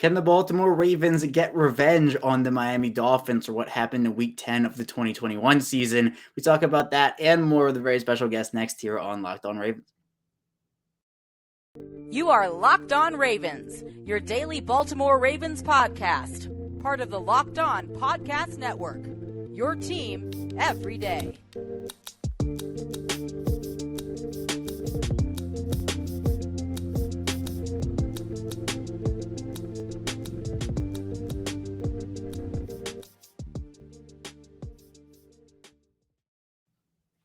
Can the Baltimore Ravens get revenge on the Miami Dolphins for what happened in Week 10 of the 2021 season? We talk about that and more with a very special guest next here on Locked On Ravens. You are Locked On Ravens, your daily Baltimore Ravens podcast, part of the Locked On Podcast Network, your team every day.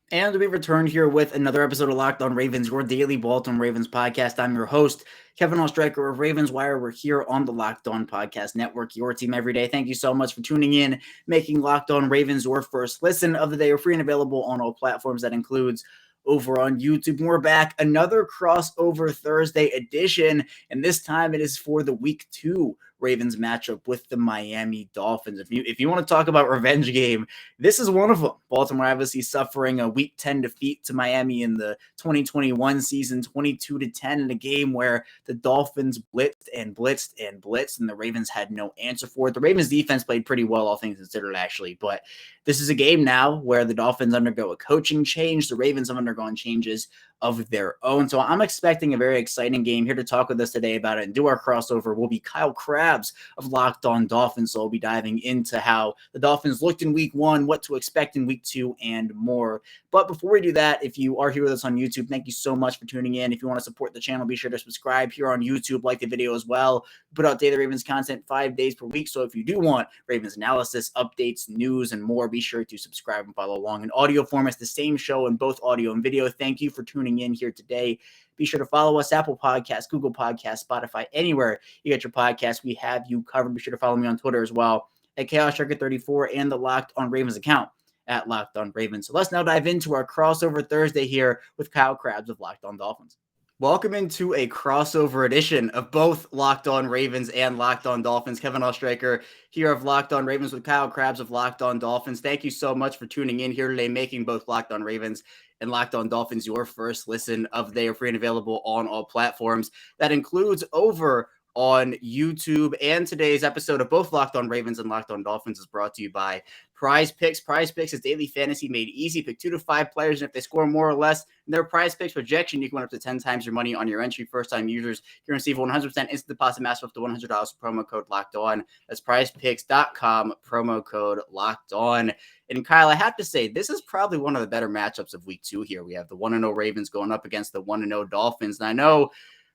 And we returned here with another episode of Locked On Ravens, your daily Baltimore Ravens podcast. I'm your host, Kevin Oestreicher of Ravens Wire. We're here on the Locked On Podcast Network, your team every day. Thank you so much for tuning in, making Locked On Ravens your first listen of the day. We're free and available on all platforms. That includes over on YouTube. We're back, another crossover Thursday edition, and this time it is for the Week 2 Ravens matchup with the Miami Dolphins. If you want to talk about revenge game, this is one of them. Baltimore obviously suffering a Week 10 defeat to Miami in the 2021 season, 22-10 in a game where the Dolphins blitzed and the Ravens had no answer for it. The Ravens defense played pretty well, all things considered, actually, but this is a game now where the Dolphins undergo a coaching change. The Ravens have undergone changes of their own. So I'm expecting a very exciting game. Here to talk with us today about it and do our crossover will be Kyle Krabs of Locked On Dolphins. So we'll be diving into how the Dolphins looked in Week 1, what to expect in Week 2, and more. But before we do that, if you are here with us on YouTube, thank you so much for tuning in. If you want to support the channel, be sure to subscribe here on YouTube, like the video as well. We put out daily Ravens content 5 days per week. So if you do want Ravens analysis, updates, news, and more, be sure to subscribe and follow along. In audio form, it's the same show in both audio and video. Thank you for tuning in here today. Be sure to follow us, Apple Podcasts, Google Podcasts, Spotify, anywhere you get your podcasts. We have you covered. Be sure to follow me on Twitter as well at ChaosSharker34 and the Locked On Ravens account at Locked On Ravens. So let's now dive into our crossover Thursday here with Kyle Krabs of Locked On Dolphins. Welcome into a crossover edition of both Locked On Ravens and Locked On Dolphins. Kevin Oestreicher here of Locked On Ravens with Kyle Krabs of Locked On Dolphins. Thank you so much for tuning in here today, making both Locked On Ravens and Locked On Dolphins your first listen of the day. Are free and available on all platforms. That includes over on YouTube. And today's episode of both Locked On Ravens and Locked On Dolphins is brought to you by Prize Picks. Prize Picks is daily fantasy made easy. Pick 2 to 5 players, and if they score more or less in their Prize Picks projection, you can win up to 10 times your money on your entry. First-time users can receive 100% instant deposit match up to $100 for promo code Locked On. That's PrizePicks.com, promo code Locked On. And Kyle, I have to say, this is probably one of the better matchups of Week 2 here. We have the 1-0 Ravens going up against the 1-0 Dolphins. And I know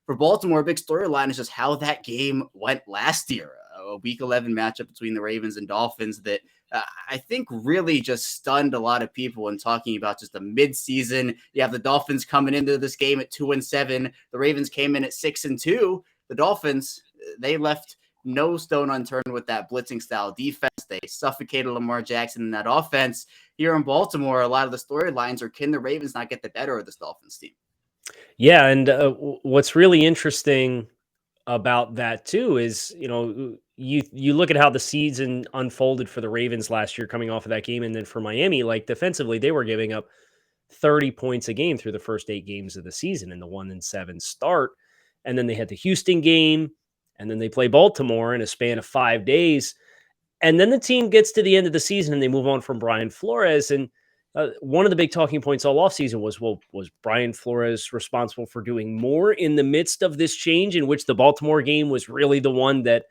for Baltimore, a big storyline is just how that game went last year. A Week 11 matchup between the Ravens and Dolphins that I think really just stunned a lot of people in talking about just a midseason. You have the Dolphins coming into this game at 2-7. The Ravens came in at 6-2. The Dolphins, they left no stone unturned with that blitzing style defense. They suffocated Lamar Jackson in that offense. Here in Baltimore, a lot of the storylines are, can the Ravens not get the better of this Dolphins team? Yeah, and what's really interesting about that too is, you look at how the season unfolded for the Ravens last year coming off of that game, and then for Miami, like defensively, they were giving up 30 points a game through the first 8 games of the season in the 1-7 start. And then they had the Houston game, and then they play Baltimore in a span of 5 days. And then the team gets to the end of the season and they move on from Brian Flores. And one of the big talking points all offseason was, well, was Brian Flores responsible for doing more in the midst of this change, in which the Baltimore game was really the one that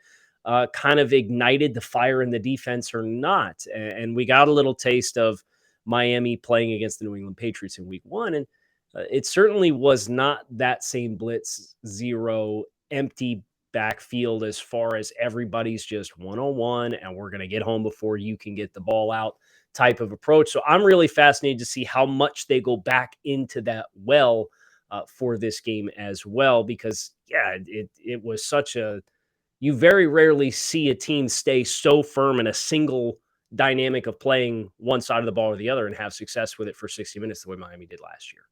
kind of ignited the fire in the defense, or not? And we got a little taste of Miami playing against the New England Patriots in Week 1. And it certainly was not that same blitz zero empty backfield as far as everybody's just one-on-one and we're going to get home before you can get the ball out type of approach. So I'm really fascinated to see how much they go back into that for this game as well, because it was such you very rarely see a team stay so firm in a single dynamic of playing one side of the ball or the other and have success with it for 60 minutes the way Miami did last year.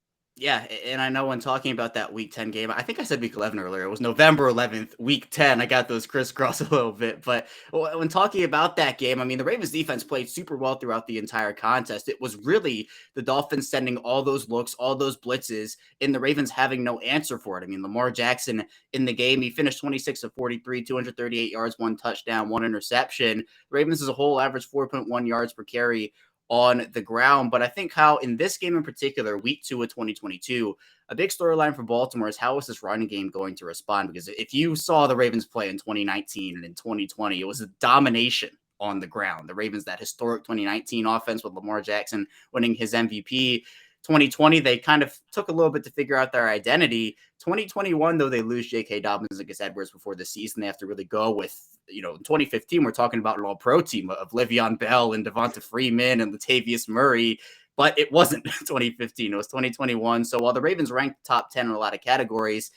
Yeah, and I know when talking about that Week 10 game, I think I said Week 11 earlier. It was November 11th, Week 10. I got those crisscross a little bit. But when talking about that game, I mean, the Ravens defense played super well throughout the entire contest. It was really the Dolphins sending all those looks, all those blitzes, and the Ravens having no answer for it. I mean, Lamar Jackson in the game, he finished 26 of 43, 238 yards, 1 touchdown, 1 interception. The Ravens as a whole averaged 4.1 yards per carry on the ground. But I think how in this game in particular, week 2 of 2022, a big storyline for Baltimore is how is this running game going to respond? Because if you saw the Ravens play in 2019 and in 2020, it was a domination on the ground. The Ravens, that historic 2019 offense with Lamar Jackson winning his MVP. 2020, they kind of took a little bit to figure out their identity. 2021, though, they lose J.K. Dobbins against Edwards before the season. They have to really go with, in 2015, we're talking about an all-pro team of Le'Veon Bell and Devonta Freeman and Latavius Murray, but it wasn't 2015. It was 2021. So while the Ravens ranked top 10 in a lot of categories,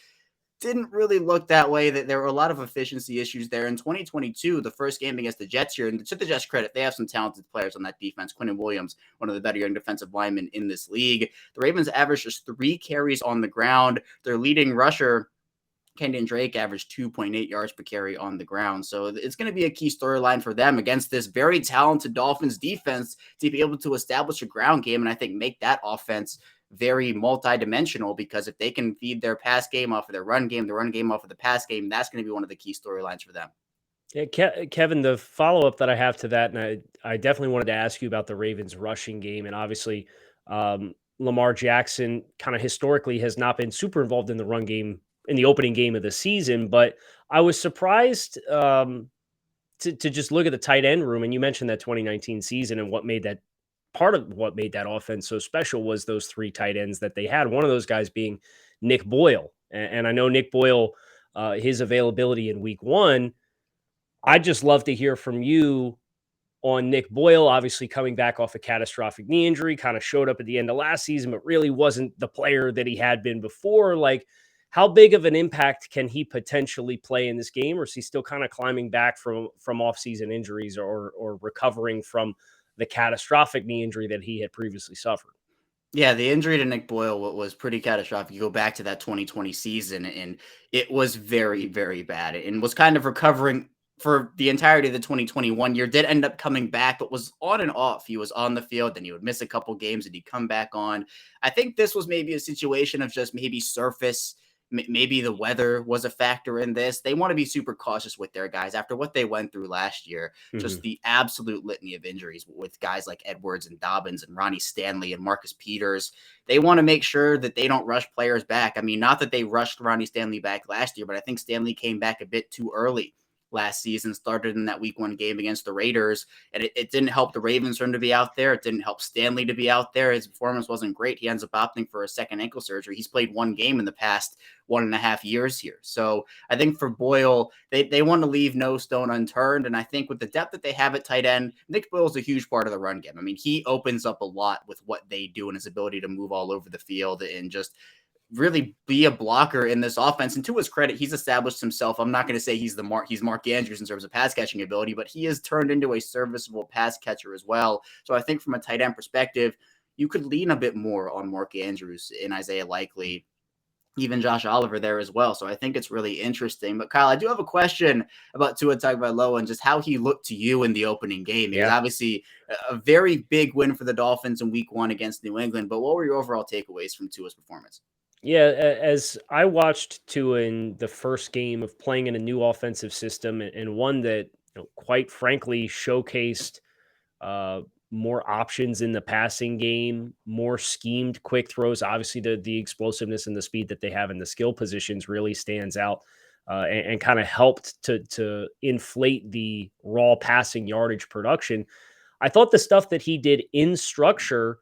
didn't really look that way. That there were a lot of efficiency issues there. In 2022, the first game against the Jets here, and to the Jets' credit, they have some talented players on that defense. Quentin Williams, one of the better young defensive linemen in this league. The Ravens averaged just 3 carries on the ground. Their leading rusher, Kenyon Drake, averaged 2.8 yards per carry on the ground. So it's going to be a key storyline for them against this very talented Dolphins defense to be able to establish a ground game and I think make that offense very multidimensional, because if they can feed their pass game off of their run game, the run game off of the pass game, that's going to be one of the key storylines for them. Yeah, Kevin, the follow-up that I have to that, and I definitely wanted to ask you about the Ravens rushing game, and obviously Lamar Jackson kind of historically has not been super involved in the run game in the opening game of the season, but I was surprised to just look at the tight end room, and you mentioned that 2019 season, and what made that part of what made that offense so special was those 3 tight ends that they had. One of those guys being Nick Boyle, and I know Nick Boyle, his availability in week 1. I'd just love to hear from you on Nick Boyle, obviously coming back off a catastrophic knee injury, kind of showed up at the end of last season, but really wasn't the player that he had been before. Like, how big of an impact can he potentially play in this game, or is he still kind of climbing back from off-season injuries or recovering from the catastrophic knee injury that he had previously suffered? Yeah, the injury to Nick Boyle was pretty catastrophic. You go back to that 2020 season, and it was very, very bad, and was kind of recovering for the entirety of the 2021 year. Did end up coming back, but was on and off. He was on the field, then he would miss a couple games, and he'd come back on. I think this was maybe a situation of just maybe surface. Maybe the weather was a factor in this. They want to be super cautious with their guys after what they went through last year. Just the absolute litany of injuries with guys like Edwards and Dobbins and Ronnie Stanley and Marcus Peters. They want to make sure that they don't rush players back. I mean, not that they rushed Ronnie Stanley back last year, but I think Stanley came back a bit too early last season, started in that week 1 game against the Raiders, and it didn't help the Ravens for him to be out there. It didn't help Stanley to be out there. His performance wasn't great. He ends up opting for a second ankle surgery. He's played 1 game in the past 1.5 years here. So I think for Boyle, they want to leave no stone unturned. And I think with the depth that they have at tight end, Nick Boyle is a huge part of the run game. I mean, he opens up a lot with what they do and his ability to move all over the field and just really be a blocker in this offense. And to his credit, he's established himself. I'm not going to say he's Mark Andrews in terms of pass catching ability, but he has turned into a serviceable pass catcher as well. So I think from a tight end perspective, you could lean a bit more on Mark Andrews and Isaiah Likely, even Josh Oliver there as well. So I think it's really interesting. But Kyle, I do have a question about Tua Tagovailoa and just how he looked to you in the opening game. He was obviously a very big win for the Dolphins in week 1 against New England. But what were your overall takeaways from Tua's performance? Yeah, as I watched Tua in the first game of playing in a new offensive system, and one that, quite frankly, showcased more options in the passing game, more schemed quick throws. Obviously, the explosiveness and the speed that they have in the skill positions really stands out, and kind of helped to inflate the raw passing yardage production. I thought the stuff that he did in structure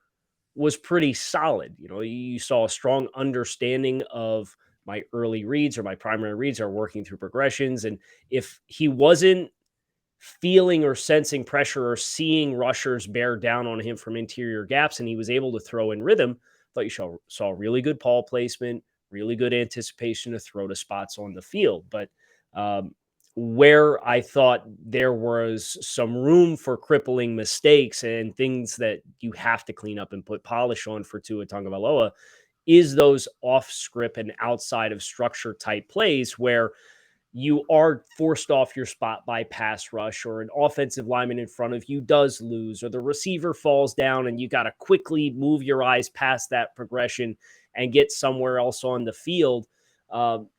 was pretty solid. You saw a strong understanding of my early reads, or my primary reads are working through progressions. And if he wasn't feeling or sensing pressure or seeing rushers bear down on him from interior gaps, and he was able to throw in rhythm, I thought you saw really good ball placement, really good anticipation to throw to spots on the field. But where I thought there was some room for crippling mistakes and things that you have to clean up and put polish on for Tua Tagovailoa is those off script and outside of structure type plays where you are forced off your spot by pass rush, or an offensive lineman in front of you does lose, or the receiver falls down and you got to quickly move your eyes past that progression and get somewhere else on the field.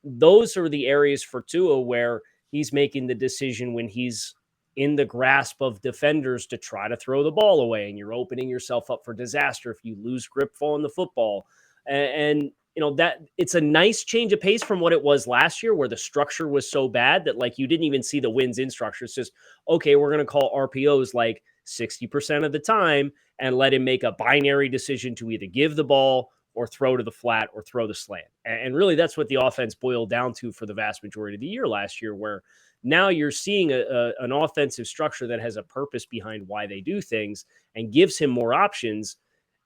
Those are the areas for Tua where he's making the decision when he's in the grasp of defenders to try to throw the ball away, and you're opening yourself up for disaster if you lose grip on the football. And you know, that it's a nice change of pace from what it was last year, where the structure was so bad that like you didn't even see the wins in structure. It's just, okay, we're going to call RPOs like 60% of the time and let him make a binary decision to either give the ball or throw to the flat or throw the slant. And really that's what the offense boiled down to for the vast majority of the year last year, where now you're seeing an offensive structure that has a purpose behind why they do things and gives him more options.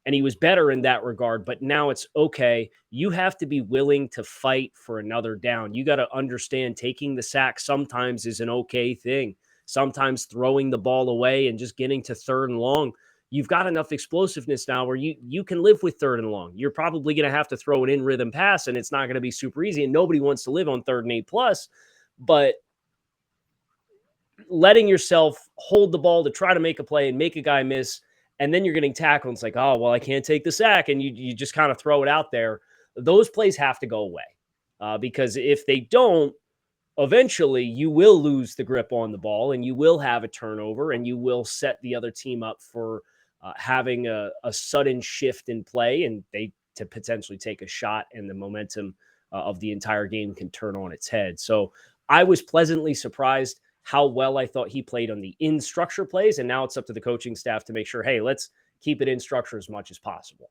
And he was better in that regard. But now it's okay. You have to be willing to fight for another down. You got to understand taking the sack sometimes is an okay thing. Sometimes throwing the ball away and just getting to third and long. You've got enough explosiveness now where you can live with third and long. You're probably going to have to throw an in rhythm pass, and it's not going to be super easy. And nobody wants to live on 3rd and 8 plus. But letting yourself hold the ball to try to make a play and make a guy miss, and then you're getting tackled. And it's like, oh, well, I can't take the sack. And you just kind of throw it out there. Those plays have to go away because if they don't, eventually you will lose the grip on the ball and you will have a turnover and you will set the other team up for having a sudden shift in play, and they to potentially take a shot, and the momentum of the entire game can turn on its head. So I was pleasantly surprised how well I thought he played on the in structure plays. And now it's up to the coaching staff to make sure, hey, let's keep it in structure as much as possible.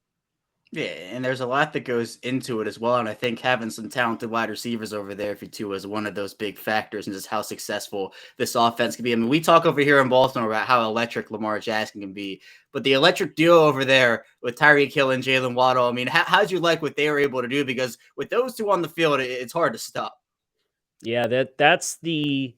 Yeah, and there's a lot that goes into it as well. And I think having some talented wide receivers over there for Tua is one of those big factors in just how successful this offense can be. I mean, we talk over here in Baltimore about how electric Lamar Jackson can be, but the electric duo over there with Tyreek Hill and Jalen Waddle, I mean, how'd you like what they were able to do? Because with those two on the field, it's hard to stop. Yeah, that's the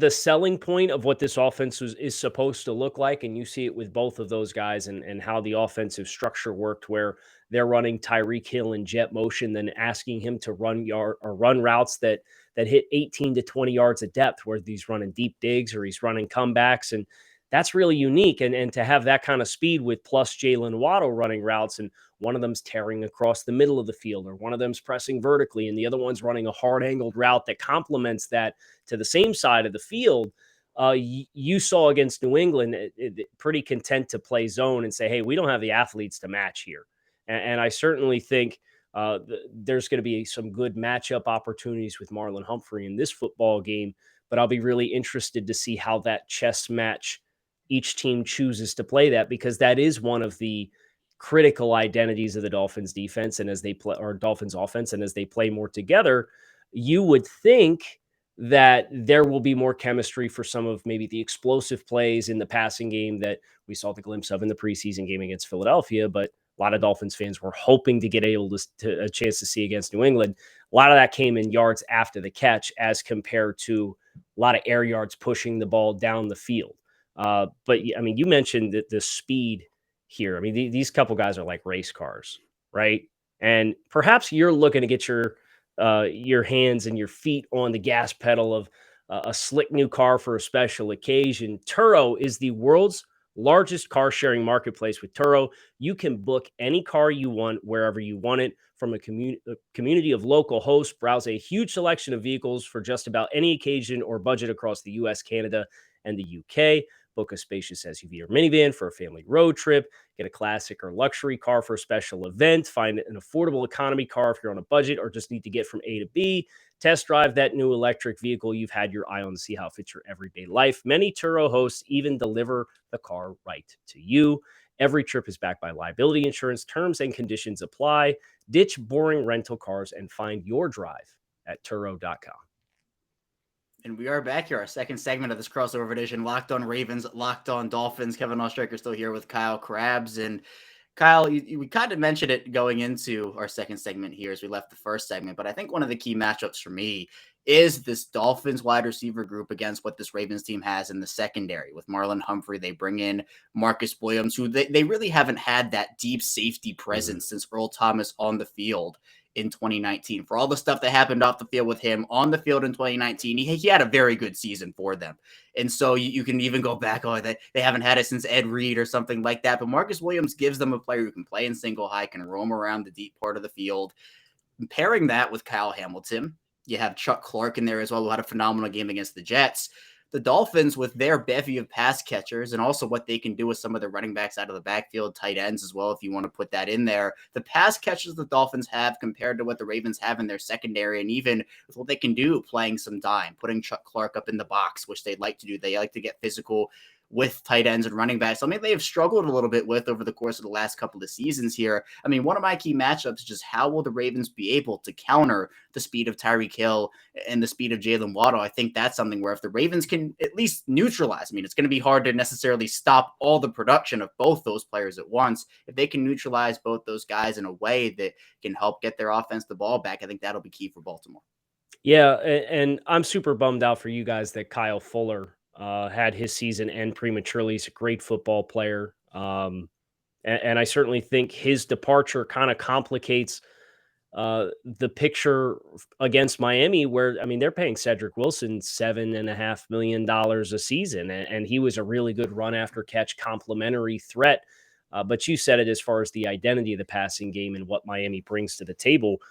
selling point of what this offense is supposed to look like. And you see it with both of those guys, and how the offensive structure worked, where they're running Tyreek Hill in jet motion, then asking him to run routes that hit 18 to 20 yards of depth, where he's running deep digs or he's running comebacks. And that's really unique. And to have that kind of speed with plus Jalen Waddle running routes, and one of them's tearing across the middle of the field, or one of them's pressing vertically, and the other one's running a hard angled route that complements that to the same side of the field. You saw against New England, pretty content to play zone and say, hey, we don't have the athletes to match here. And I certainly think there's going to be some good matchup opportunities with Marlon Humphrey in this football game. But I'll be really interested to see how that chess match each team chooses to play that, because that is one of the critical identities of the Dolphins defense and as they play, or Dolphins offense, and as they play more together, you would think that there will be more chemistry for some of maybe the explosive plays in the passing game that we saw the glimpse of in the preseason game against Philadelphia. But a lot of Dolphins fans were hoping to get to a chance to see against New England. A lot of that came in yards after the catch, as compared to a lot of air yards pushing the ball down the field. But I mean, you mentioned that the speed here. I mean, these couple guys are like race cars, right? And perhaps you're looking to get your hands and your feet on the gas pedal of a slick new car for a special occasion. Turo is the world's largest car sharing marketplace. With Turo, you can book any car you want wherever you want it from a community of local hosts. Browse a huge selection of vehicles for just about any occasion or budget across the US, Canada, and the UK. Book a spacious SUV or minivan for a family road trip. Get a classic or luxury car for a special event. Find an affordable economy car if you're on a budget or just need to get from A to B. Test drive that new electric vehicle you've had your eye on to see how it fits your everyday life. Many Turo hosts even deliver the car right to you. Every trip is backed by liability insurance. Terms and conditions apply. Ditch boring rental cars and find your drive at Turo.com. And we are back here, our second segment of this crossover edition, Locked On Ravens, Locked On Dolphins. Kevin Ostraker still here with Kyle Krabs. And Kyle, we kind of mentioned it going into our second segment here as we left the first segment, but I think one of the key matchups for me is this Dolphins wide receiver group against what this Ravens team has in the secondary. With Marlon Humphrey, they bring in Marcus Williams, who they really haven't had that deep safety presence since Earl Thomas on the field in 2019. For all the stuff that happened off the field with him, on the field in 2019, he had a very good season for them. And so you can even go back, they haven't had it since Ed Reed or something like that. But Marcus Williams gives them a player who can play in single high, can roam around the deep part of the field. Pairing that with Kyle Hamilton, you have Chuck Clark in there as well, who had a phenomenal game against the Jets. The Dolphins, with their bevy of pass catchers and also what they can do with some of the running backs out of the backfield, tight ends as well, if you want to put that in there, the pass catchers the Dolphins have compared to what the Ravens have in their secondary, and even with what they can do playing some dime, putting Chuck Clark up in the box, which they like to do. They like to get physical with tight ends and running backs. Something they have struggled a little bit with over the course of the last couple of seasons here. I mean, one of my key matchups is just how will the Ravens be able to counter the speed of Tyreek Hill and the speed of Jalen Waddle? I think that's something where if the Ravens can at least neutralize, I mean, it's going to be hard to necessarily stop all the production of both those players at once. If they can neutralize both those guys in a way that can help get their offense the ball back, I think that'll be key for Baltimore. Yeah, and I'm super bummed out for you guys that Kyle Fuller had his season end prematurely. He's a great football player. And I certainly think his departure kind of complicates the picture against Miami, where, I mean, they're paying Cedric Wilson $7.5 million a season. And he was a really good run after catch complementary threat. But you said it, as far as the identity of the passing game and what Miami brings to the table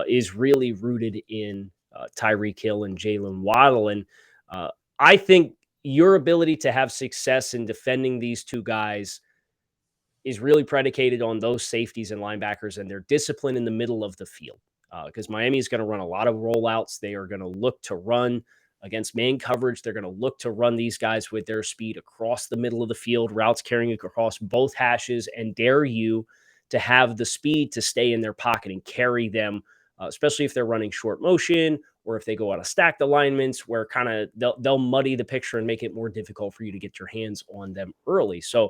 is really rooted in Tyreek Hill and Jalen Waddle. And I think your ability to have success in defending these two guys is really predicated on those safeties and linebackers and their discipline in the middle of the field. Because Miami is going to run a lot of rollouts. They are going to look to run against man coverage. They're going to look to run these guys with their speed across the middle of the field, routes carrying across both hashes, and dare you to have the speed to stay in their pocket and carry them, especially if they're running short motion or if they go out of stacked alignments, where kind of they'll muddy the picture and make it more difficult for you to get your hands on them early. So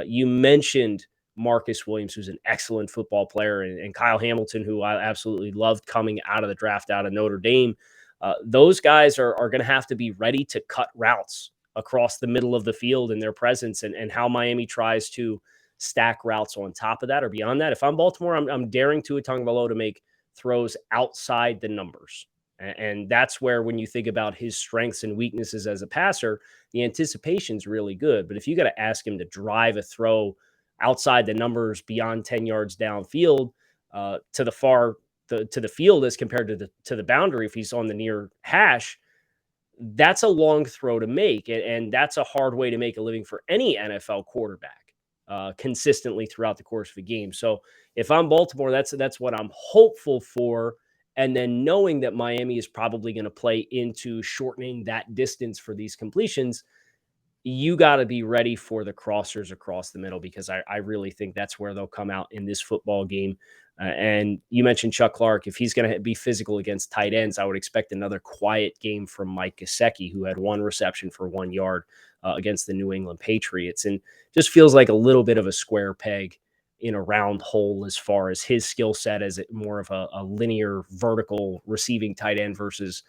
you mentioned Marcus Williams, who's an excellent football player, and Kyle Hamilton, who I absolutely loved coming out of the draft out of Notre Dame. Those guys are going to have to be ready to cut routes across the middle of the field in their presence, and how Miami tries to stack routes on top of that or beyond that. If I'm Baltimore, I'm daring Tua Tagovailoa to make throws outside the numbers. And that's where, when you think about his strengths and weaknesses as a passer, the anticipation is really good. But if you got to ask him to drive a throw outside the numbers beyond 10 yards downfield to the field as compared to the boundary, if he's on the near hash, that's a long throw to make. And that's a hard way to make a living for any NFL quarterback consistently throughout the course of a game. So if I'm Baltimore, that's what I'm hopeful for. And then knowing that Miami is probably going to play into shortening that distance for these completions, you got to be ready for the crossers across the middle, because I really think that's where they'll come out in this football game. And you mentioned Chuck Clark. If he's going to be physical against tight ends, I would expect another quiet game from Mike Gesicki, who had one reception for 1 yard against the New England Patriots, and just feels like a little bit of a square peg in a round hole as far as his skill set, as it more of a linear vertical receiving tight end versus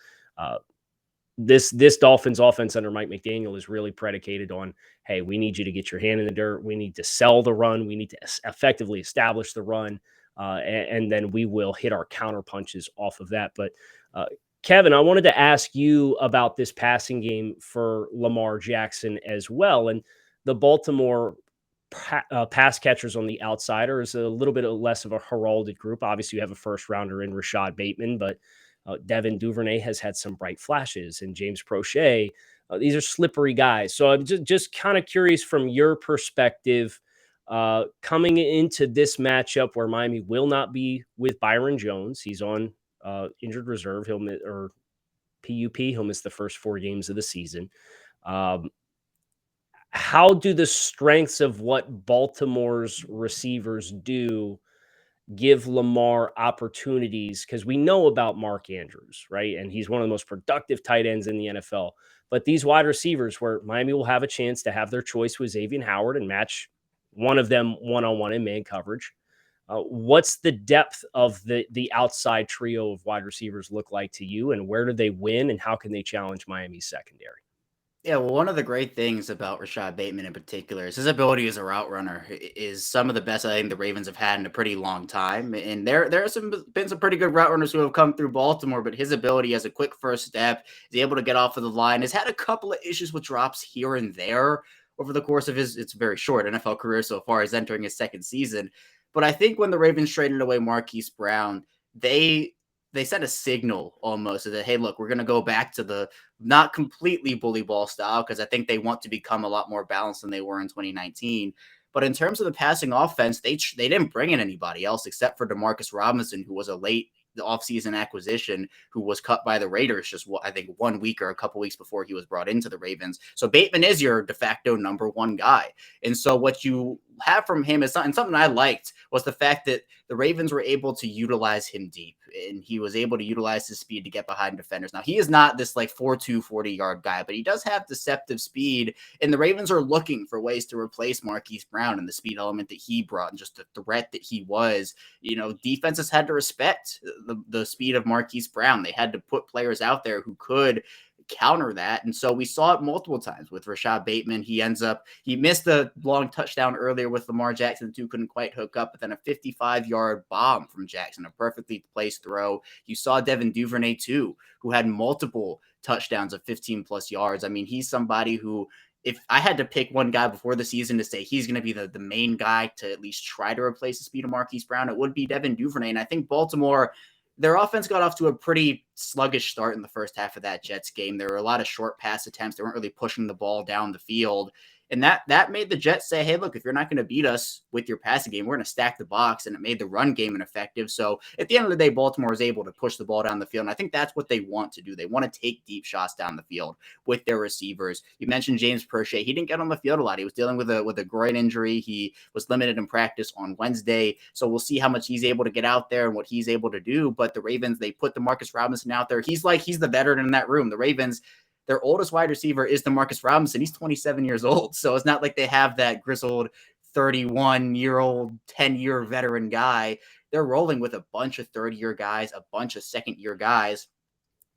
this Dolphins offense under Mike McDaniel is really predicated on, hey, we need you to get your hand in the dirt. We need to sell the run. We need to effectively establish the run. And then we will hit our counter punches off of that. But Kevin, I wanted to ask you about this passing game for Lamar Jackson as well. And the Baltimore pass catchers on the outsider is a little bit less of a heralded group. Obviously, you have a first rounder in Rashad Bateman, but Devin Duvernay has had some bright flashes, and James Prochet. These are slippery guys. So I'm just kind of curious from your perspective, coming into this matchup where Miami will not be with Byron Jones. He's on injured reserve. He'll miss, or PUP. He'll miss the first 4 games of the season. How do the strengths of what Baltimore's receivers do give Lamar opportunities? Because we know about Mark Andrews, right? And he's one of the most productive tight ends in the NFL. But these wide receivers, where Miami will have a chance to have their choice with Xavier Howard and match one of them one-on-one in man coverage, What's the depth of the outside trio of wide receivers look like to you, and where do they win, and how can they challenge Miami's secondary? Yeah, well, one of the great things about Rashad Bateman in particular is his ability as a route runner is some of the best I think the Ravens have had in a pretty long time. And there have been some pretty good route runners who have come through Baltimore, but his ability as a quick first step, is able to get off of the line, has had a couple of issues with drops here and there over the course of his it's very short NFL career so far. He's entering his second season. But I think when the Ravens traded away Marquise Brown, they they sent a signal almost that, hey, look, we're going to go back to the not completely bully ball style, because I think they want to become a lot more balanced than they were in 2019. But in terms of the passing offense, they didn't bring in anybody else except for Demarcus Robinson, who was a late the offseason acquisition, who was cut by the Raiders just, I think, 1 week or a couple weeks before he was brought into the Ravens. So Bateman is your de facto number one guy. And so what you have from him is something I liked was the fact that the Ravens were able to utilize him deep, and he was able to utilize his speed to get behind defenders. Now, he is not this like 4.2 40-yard guy, but he does have deceptive speed, and the Ravens are looking for ways to replace Marquise Brown and the speed element that he brought and just the threat that he was. You know, defenses had to respect the speed of Marquise Brown. They had to put players out there who could counter that. And so we saw it multiple times with Rashad Bateman. He missed a long touchdown earlier with Lamar Jackson. The two couldn't quite hook up, but then a 55-yard bomb from Jackson, a perfectly placed throw. You saw Devin Duvernay too, who had multiple touchdowns of 15 plus yards. I mean, he's somebody who, if I had to pick one guy before the season to say he's going to be the main guy to at least try to replace the speed of Marquise Brown, it would be Devin Duvernay. And I think Baltimore, their offense got off to a pretty sluggish start in the first half of that Jets game. There were a lot of short pass attempts. They weren't really pushing the ball down the field. And that made the Jets say, hey, look, if you're not going to beat us with your passing game, we're going to stack the box. And it made the run game ineffective. So at the end of the day, Baltimore was able to push the ball down the field. And I think that's what they want to do. They want to take deep shots down the field with their receivers. You mentioned James Prochet. He didn't get on the field a lot. He was dealing with a groin injury. He was limited in practice on Wednesday. So we'll see how much he's able to get out there and what he's able to do. But the Ravens, they put Demarcus Robinson out there. He's the veteran in that room. The Ravens, their oldest wide receiver is Demarcus Robinson. He's 27 years old. So it's not like they have that grizzled 31-year-old, 10-year veteran guy. They're rolling with a bunch of third-year guys, a bunch of second-year guys.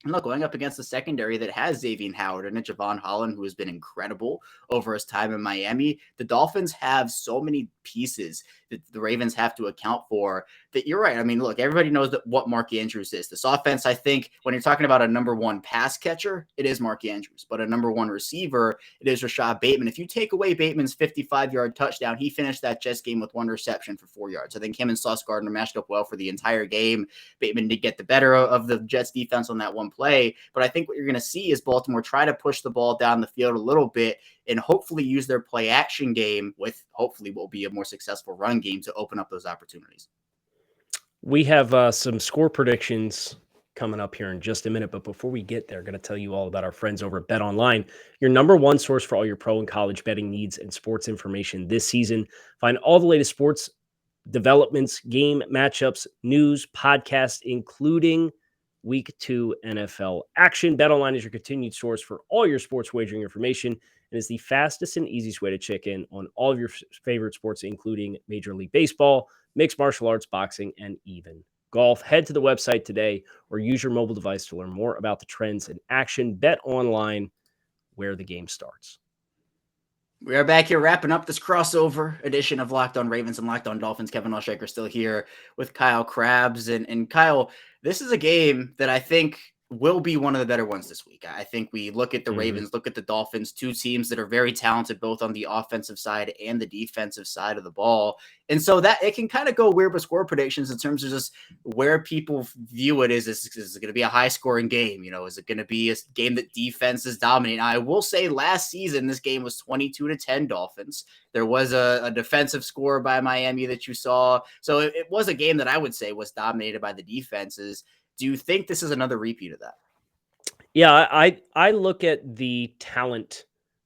And look, going up against the secondary that has Xavier Howard and Javon Holland, who has been incredible over his time in Miami, the Dolphins have so many pieces that the Ravens have to account for that you're right. I mean, look, everybody knows what Mark Andrews is. This offense, I think, when you're talking about a number one pass catcher, it is Mark Andrews. But a number one receiver, it is Rashad Bateman. If you take away Bateman's 55-yard touchdown, he finished that Jets game with one reception for 4 yards. I think him and Sauce Gardner matched up well for the entire game. Bateman did get the better of the Jets defense on that one play. But I think what you're going to see is Baltimore try to push the ball down the field a little bit and hopefully use their play action game with hopefully will be a more successful run game to open up those opportunities. We have some score predictions coming up here in just a minute. But before we get there, I'm going to tell you all about our friends over at Bet Online, your number one source for all your pro and college betting needs and sports information this season. Find all the latest sports developments, game matchups, news, podcasts, including Week 2 NFL action. BetOnline is your continued source for all your sports wagering information and is the fastest and easiest way to check in on all of your favorite sports, including Major League Baseball, mixed martial arts, boxing, and even golf. Head to the website today or use your mobile device to learn more about the trends in action. BetOnline, where the game starts. We are back here wrapping up this crossover edition of Locked On Ravens and Locked On Dolphins. Kevin Ostraker still here with Kyle Krabs. And Kyle, this is a game that I think will be one of the better ones this week. I think we look at the Ravens, look at the Dolphins, two teams that are very talented, both on the offensive side and the defensive side of the ball. And so that it can kind of go weird with score predictions in terms of just where people view it is it going to be a high scoring game? You know, is it going to be a game that defense is dominating? I will say last season, this game was 22-10 Dolphins. There was a defensive score by Miami that you saw. So it was a game that I would say was dominated by the defenses. Do you think this is another repeat of that? Yeah, I look at the talent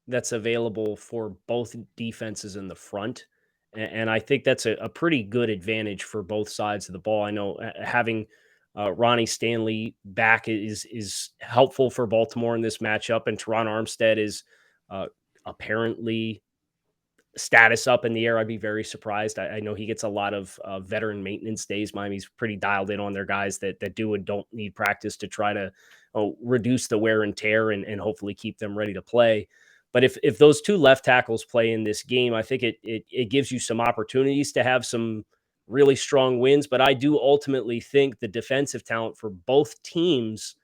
that's available for both defenses in the front, and I think that's a pretty good advantage for both sides of the ball. I know having Ronnie Stanley back is helpful for Baltimore in this matchup, and Teron Armstead is apparently status up in the air. I'd be very surprised. I know he gets a lot of veteran maintenance days. Miami's pretty dialed in on their guys that do and don't need practice to try to reduce the wear and tear and hopefully keep them ready to play. But if those two left tackles play in this game, I think it gives you some opportunities to have some really strong wins. But I do ultimately think the defensive talent for both teams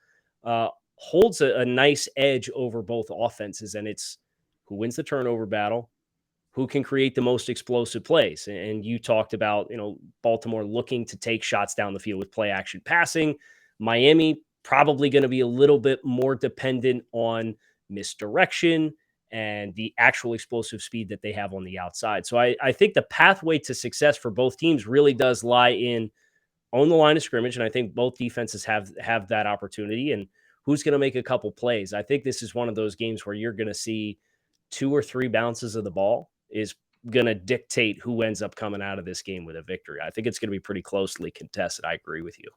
holds a nice edge over both offenses, and it's who wins the turnover battle, who can create the most explosive plays. And you talked about, Baltimore looking to take shots down the field with play action passing. Miami probably going to be a little bit more dependent on misdirection and the actual explosive speed that they have on the outside. So I think the pathway to success for both teams really does lie in on the line of scrimmage. And I think both defenses have that opportunity. And who's going to make a couple plays? I think this is one of those games where you're going to see 2 or 3 bounces of the ball is going to dictate who ends up coming out of this game with a victory. I think it's going to be pretty closely contested. I agree with you.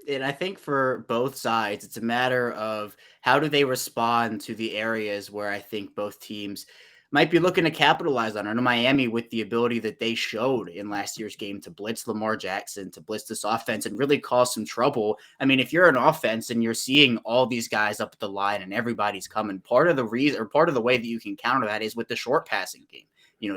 And I think for both sides, it's a matter of how do they respond to the areas where I think both teams might be looking to capitalize on. I know Miami, with the ability that they showed in last year's game to blitz Lamar Jackson, to blitz this offense and really cause some trouble. I mean, if you're an offense and you're seeing all these guys up at the line and everybody's coming, part of the reason, or part of the way that you can counter that is with the short passing game.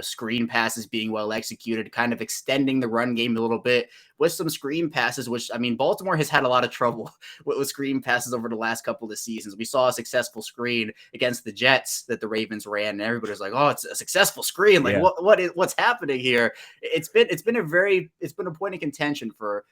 Screen passes being well executed, kind of extending the run game a little bit with some screen passes, which, I mean, Baltimore has had a lot of trouble with screen passes over the last couple of seasons. We saw a successful screen against the Jets that the Ravens ran, and everybody was like, oh, it's a successful screen. Like, yeah. What's happening here? It's been a point of contention for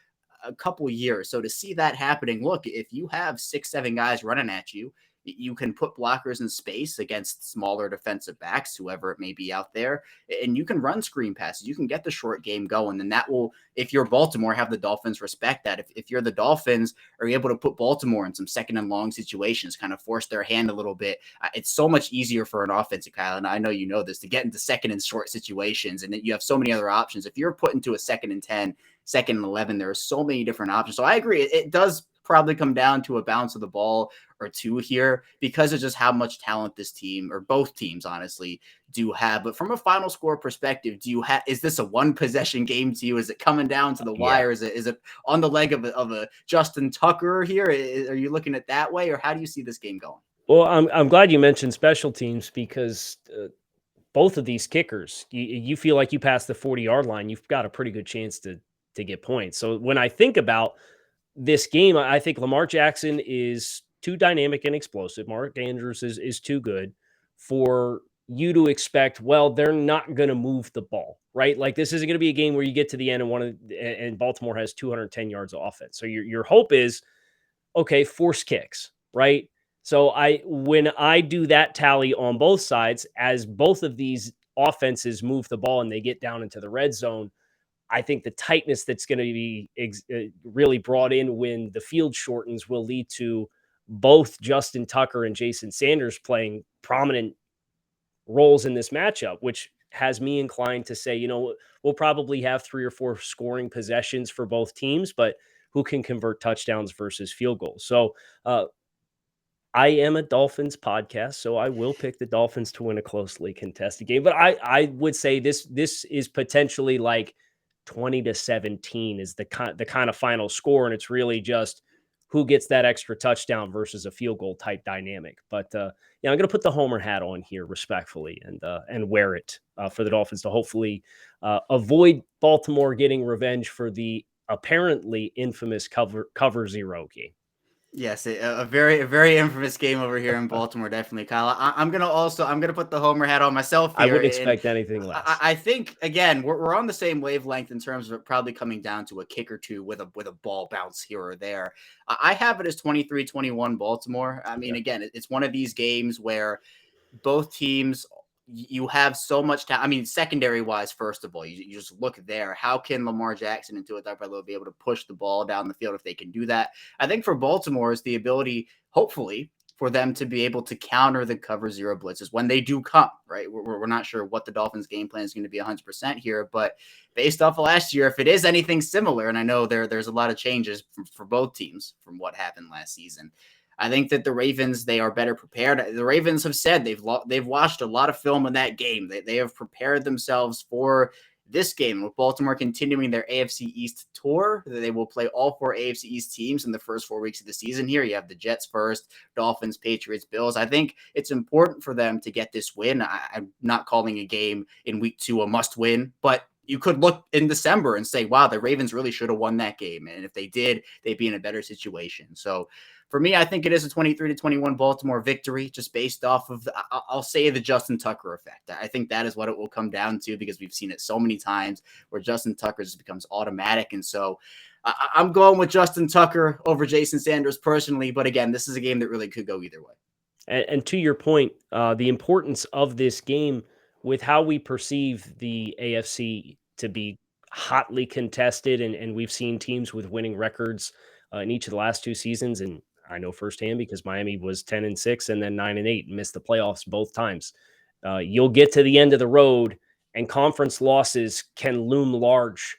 a couple years. So to see that happening, look, if you have 6-7 guys running at you, you can put blockers in space against smaller defensive backs, whoever it may be out there, and you can run screen passes. You can get the short game going, and that will, if you're Baltimore, have the Dolphins respect that. If you're the Dolphins, are you able to put Baltimore in some second and long situations, kind of force their hand a little bit? It's so much easier for an offense, Kyle, and I know you know this, to get into second and short situations, and you have so many other options. If you're put into a 2nd and 10, 2nd and 11, there are so many different options. So I agree. It does probably come down to a bounce of the ball or two here because of just how much talent this team, or both teams honestly, do have. But from a final score perspective, is this a 1-possession game to you? Is it coming down to the wire? Is it on the leg of a Justin Tucker here? Are you looking at that way, or how do you see this game going? Well, I'm glad you mentioned special teams because both of these kickers, you feel like you pass the 40-yard line, you've got a pretty good chance to get points. So when I think about this game, I think Lamar Jackson is too dynamic and explosive. Mark Andrews is too good for you to expect, well, they're not going to move the ball, right? Like, this isn't going to be a game where you get to the end and Baltimore has 210 yards of offense. So your hope is, okay, force kicks, right? So when I do that tally on both sides, as both of these offenses move the ball and they get down into the red zone, I think the tightness that's going to be really brought in when the field shortens will lead to both Justin Tucker and Jason Sanders playing prominent roles in this matchup, which has me inclined to say, we'll probably have 3 or 4 scoring possessions for both teams, but who can convert touchdowns versus field goals? So I am a Dolphins podcast, so I will pick the Dolphins to win a closely contested game. But I would say this is potentially like 20-17 is the kind of final score, and it's really just who gets that extra touchdown versus a field goal type dynamic. But I'm going to put the homer hat on here respectfully and wear it for the Dolphins to hopefully avoid Baltimore getting revenge for the apparently infamous cover 0 game. Yes, a very infamous game over here in Baltimore, definitely, Kyle. I'm gonna put the homer hat on myself here. I wouldn't expect anything less. I think, again, we're on the same wavelength in terms of it probably coming down to a kick or two with a ball bounce here or there. I have it as 23-21 Baltimore. I mean, again, it's one of these games where both teams, you have so much time. I mean, secondary wise, first of all, you just look there. How can Lamar Jackson and Tua Tagovailoa be able to push the ball down the field if they can do that? I think for Baltimore is the ability, hopefully, for them to be able to counter the cover 0 blitzes when they do come, right? We're not sure what the Dolphins game plan is going to be 100% here, but based off of last year, if it is anything similar, and I know there's a lot of changes for both teams from what happened last season, I think that the Ravens, they are better prepared. The Ravens have said they've watched a lot of film in that game. They have prepared themselves for this game. With Baltimore continuing their AFC East tour, they will play all 4 AFC East teams in the first 4 weeks of the season here. You have the Jets first, Dolphins, Patriots, Bills. I think it's important for them to get this win. I'm not calling a game in week 2 a must win, but you could look in December and say, wow, the Ravens really should have won that game. And if they did, they'd be in a better situation. So for me, I think it is a 23-21 Baltimore victory, just based off of, I'll say, the Justin Tucker effect. I think that is what it will come down to, because we've seen it so many times where Justin Tucker just becomes automatic. And so I'm going with Justin Tucker over Jason Sanders personally. But again, this is a game that really could go either way. And to your point, the importance of this game with how we perceive the AFC to be hotly contested, and we've seen teams with winning records in each of the last 2 seasons, and I know firsthand because Miami was 10-6 and then 9-8 and missed the playoffs both times. You'll get to the end of the road, and conference losses can loom large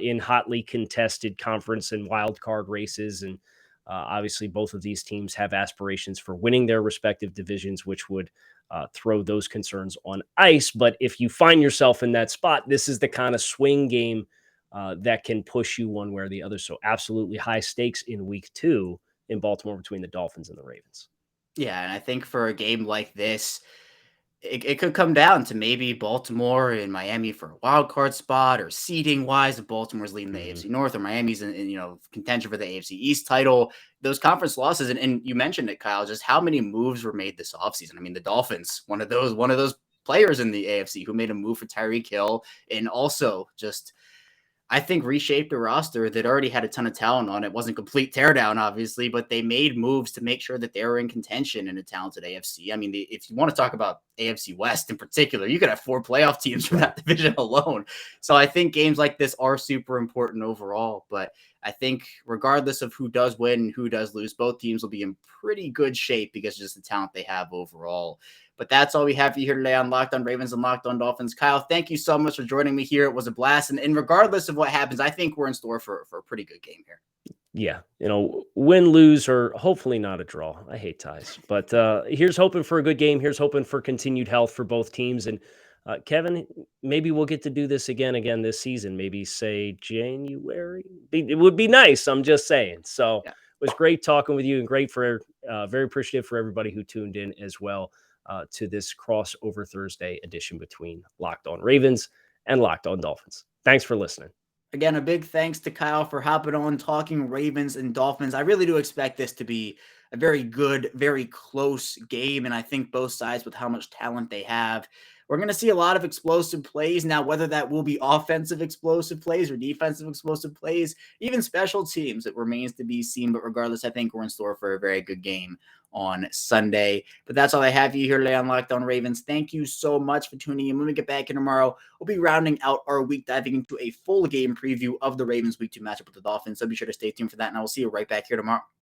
in hotly contested conference and wild card races, and obviously, both of these teams have aspirations for winning their respective divisions, which would throw those concerns on ice. But if you find yourself in that spot, this is the kind of swing game that can push you one way or the other. So absolutely high stakes in week 2 in Baltimore between the Dolphins and the Ravens. Yeah, and I think for a game like this, it could come down to maybe Baltimore and Miami for a wild card spot, or seeding wise, if Baltimore's leading the AFC North or Miami's in contention for the AFC East title. Those conference losses, and you mentioned it, Kyle, just how many moves were made this offseason. I mean, the Dolphins, one of those players in the AFC who made a move for Tyreek Hill, and also just, I think, reshaped a roster that already had a ton of talent on it. Wasn't complete teardown, obviously, but they made moves to make sure that they were in contention in a talented AFC. I mean, if you want to talk about AFC West in particular, you could have 4 playoff teams from that division alone. So I think games like this are super important overall. But I think regardless of who does win and who does lose, both teams will be in pretty good shape because of just the talent they have overall. But that's all we have for you here today on Locked On Ravens and Locked On Dolphins. Kyle, thank you so much for joining me here. It was a blast. And regardless of what happens, I think we're in store for a pretty good game here. Yeah, win, lose, or hopefully not a draw. I hate ties. But here's hoping for a good game. Here's hoping for continued health for both teams. And Kevin, maybe we'll get to do this again this season. Maybe say January. It would be nice. I'm just saying. So Yeah. It was great talking with you, and great for very appreciative for everybody who tuned in as well to this crossover Thursday edition between Locked On Ravens and Locked On Dolphins. Thanks for listening. Again, a big thanks to Kyle for hopping on talking Ravens and Dolphins. I really do expect this to be a very good, very close game. And I think both sides, with how much talent they have, we're going to see a lot of explosive plays. Now, whether that will be offensive explosive plays or defensive explosive plays, even special teams, it remains to be seen. But regardless, I think we're in store for a very good game on Sunday. But that's all I have for you here today on Locked On Ravens. Thank you so much for tuning in. When we get back in tomorrow, we'll be rounding out our week, diving into a full game preview of the Ravens Week 2 matchup with the Dolphins. So be sure to stay tuned for that, and I will see you right back here tomorrow.